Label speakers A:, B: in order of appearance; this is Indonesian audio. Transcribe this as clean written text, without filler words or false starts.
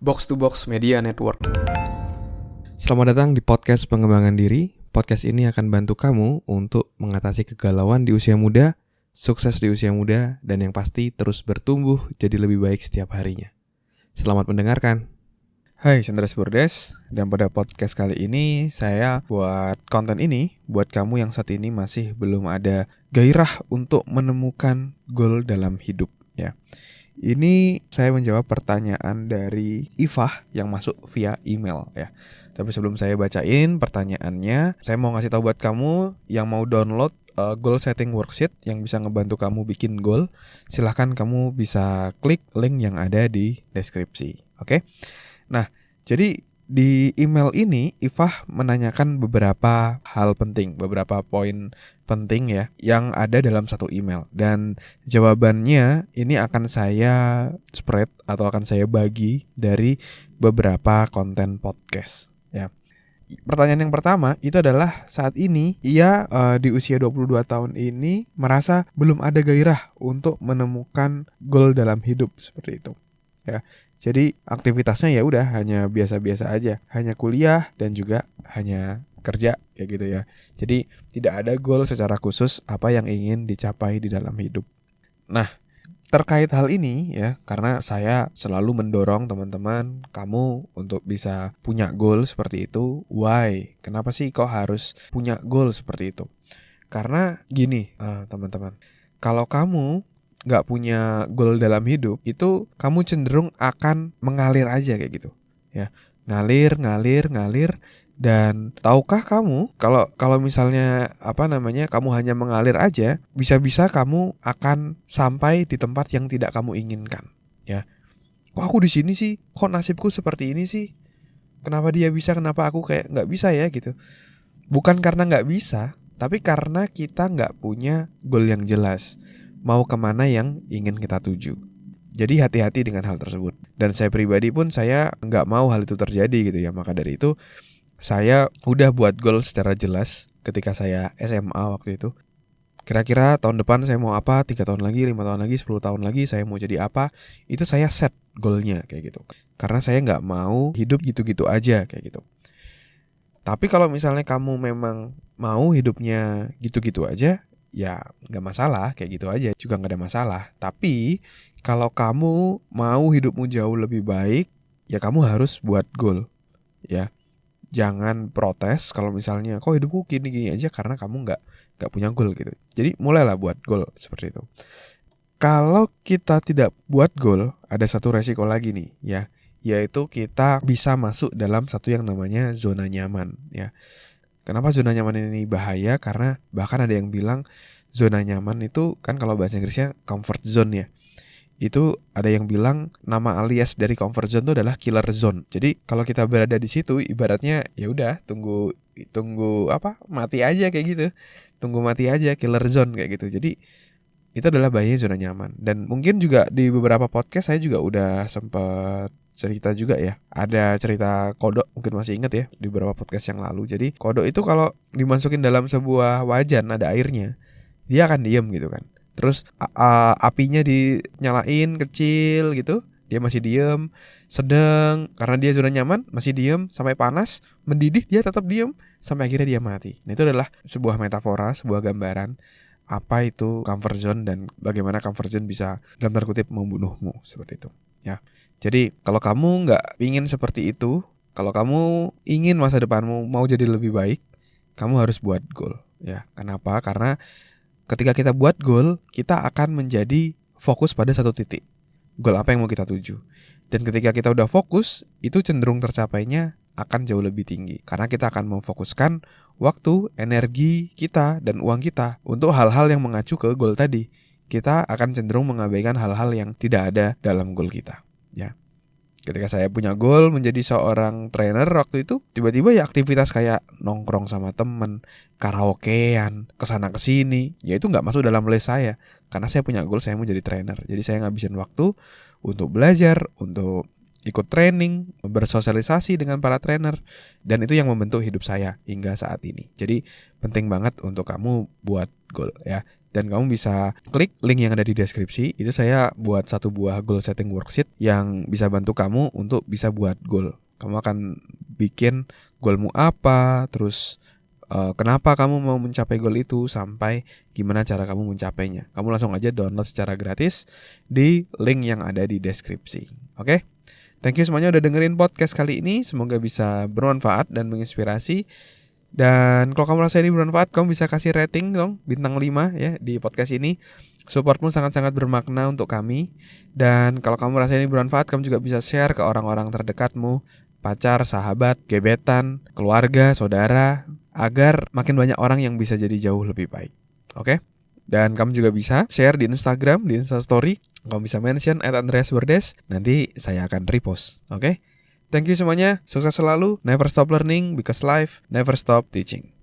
A: Box to Box Media Network.
B: Selamat datang di podcast pengembangan diri. Podcast ini akan bantu kamu untuk mengatasi kegalauan di usia muda, sukses di usia muda, dan yang pasti terus bertumbuh jadi lebih baik setiap harinya. Selamat mendengarkan. Hai, saya Andres Burdes, dan pada podcast kali ini saya buat konten ini buat kamu yang saat ini masih belum ada gairah untuk menemukan goal dalam hidup ya. Ini saya menjawab pertanyaan dari Ifah yang masuk via email ya. Tapi sebelum saya bacain pertanyaannya, saya mau ngasih tahu buat kamu yang mau download goal setting worksheet yang bisa ngebantu kamu bikin goal. Silahkan kamu bisa klik link yang ada di deskripsi. Oke? Nah, jadi di email ini Ifah menanyakan beberapa hal penting, beberapa poin penting ya yang ada dalam satu email, dan jawabannya ini akan saya spread atau akan saya bagi dari beberapa konten podcast ya. Pertanyaan yang pertama itu adalah saat ini ia di usia 22 tahun ini merasa belum ada gairah untuk menemukan goal dalam hidup seperti itu ya. Jadi aktivitasnya ya udah hanya biasa-biasa aja, hanya kuliah dan juga hanya kerja kayak gitu ya. Jadi tidak ada goal secara khusus apa yang ingin dicapai di dalam hidup. Nah, terkait hal ini ya, karena saya selalu mendorong teman-teman kamu untuk bisa punya goal seperti itu. Why? Kenapa sih kok harus punya goal seperti itu? Karena gini teman-teman, kalau kamu nggak punya goal dalam hidup, itu kamu cenderung akan mengalir aja kayak gitu ya, ngalir. Dan tahukah kamu kalau misalnya kamu hanya mengalir aja, bisa-bisa kamu akan sampai di tempat yang tidak kamu inginkan ya. Kok aku di sini sih, kok nasibku seperti ini sih, kenapa dia bisa, kenapa aku kayak nggak bisa ya gitu. Bukan karena nggak bisa, tapi karena kita nggak punya goal yang jelas, mau kemana yang ingin kita tuju. Jadi hati-hati dengan hal tersebut. Dan saya pribadi pun saya nggak mau hal itu terjadi gitu ya. Maka dari itu saya udah buat goal secara jelas ketika saya SMA waktu itu. Kira-kira tahun depan saya mau apa, 3 tahun lagi, 5 tahun lagi, 10 tahun lagi saya mau jadi apa. Itu saya set goalnya kayak gitu. Karena saya nggak mau hidup gitu-gitu aja kayak gitu. Tapi kalau misalnya kamu memang mau hidupnya gitu-gitu aja, ya gak masalah, kayak gitu aja juga gak ada masalah. Tapi kalau kamu mau hidupmu jauh lebih baik, ya kamu harus buat goal ya. Jangan protes kalau misalnya kok hidupku gini-gini aja karena kamu gak punya goal gitu. Jadi mulailah buat goal seperti itu. Kalau kita tidak buat goal, ada satu resiko lagi nih ya, yaitu kita bisa masuk dalam satu yang namanya zona nyaman ya. Kenapa zona nyaman ini bahaya? Karena bahkan ada yang bilang zona nyaman itu kan kalau bahasa Inggrisnya comfort zone ya. Itu ada yang bilang nama alias dari comfort zone itu adalah killer zone. Jadi kalau kita berada di situ ibaratnya ya udah tunggu mati aja kayak gitu. Tunggu mati aja, killer zone kayak gitu. Jadi itu adalah bahayanya zona nyaman. Dan mungkin juga di beberapa podcast saya juga udah sempat cerita juga ya. Ada cerita kodok, mungkin masih ingat ya, di beberapa podcast yang lalu. Jadi kodok itu kalau dimasukin dalam sebuah wajan ada airnya, dia akan diem gitu kan. Terus apinya dinyalain kecil gitu, dia masih diem. Sedang karena dia zona nyaman masih diem, sampai panas mendidih dia tetap diem sampai akhirnya dia mati. Nah itu adalah sebuah metafora, sebuah gambaran apa itu comfort zone dan bagaimana comfort zone bisa dalam tanda kutip membunuhmu seperti itu ya. Jadi kalau kamu nggak ingin seperti itu, kalau kamu ingin masa depanmu mau jadi lebih baik, kamu harus buat goal ya. Kenapa? Karena ketika kita buat goal, kita akan menjadi fokus pada satu titik. Goal apa yang mau kita tuju. Dan ketika kita udah fokus, itu cenderung tercapainya akan jauh lebih tinggi. Karena kita akan memfokuskan waktu, energi kita, dan uang kita untuk hal-hal yang mengacu ke goal tadi. Kita akan cenderung mengabaikan hal-hal yang tidak ada dalam goal kita ya. Ketika saya punya goal menjadi seorang trainer waktu itu, tiba-tiba ya aktivitas kayak nongkrong sama temen, karaokean, kesana kesini, ya itu nggak masuk dalam list saya. Karena saya punya goal saya mau jadi trainer. Jadi saya ngabisin waktu untuk belajar, untuk ikut training, bersosialisasi dengan para trainer, dan itu yang membentuk hidup saya hingga saat ini. Jadi penting banget untuk kamu buat goal ya. Dan kamu bisa klik link yang ada di deskripsi. Itu saya buat satu buah goal setting worksheet yang bisa bantu kamu untuk bisa buat goal. Kamu akan bikin goalmu apa, terus kenapa kamu mau mencapai goal itu, sampai gimana cara kamu mencapainya. Kamu langsung aja download secara gratis di link yang ada di deskripsi. Oke? Thank you semuanya udah dengerin podcast kali ini. Semoga bisa bermanfaat dan menginspirasi. Dan kalau kamu rasa ini bermanfaat, kamu bisa kasih rating dong, bintang 5 ya di podcast ini. Supportmu sangat-sangat bermakna untuk kami. Dan kalau kamu rasa ini bermanfaat, kamu juga bisa share ke orang-orang terdekatmu, pacar, sahabat, gebetan, keluarga, saudara, agar makin banyak orang yang bisa jadi jauh lebih baik. Oke? Dan kamu juga bisa share di Instagram, di Instastory. Kamu bisa mention @andreasberdes. Nanti saya akan repost. Oke? Thank you semuanya. Sukses selalu. Never stop learning because life never stop teaching.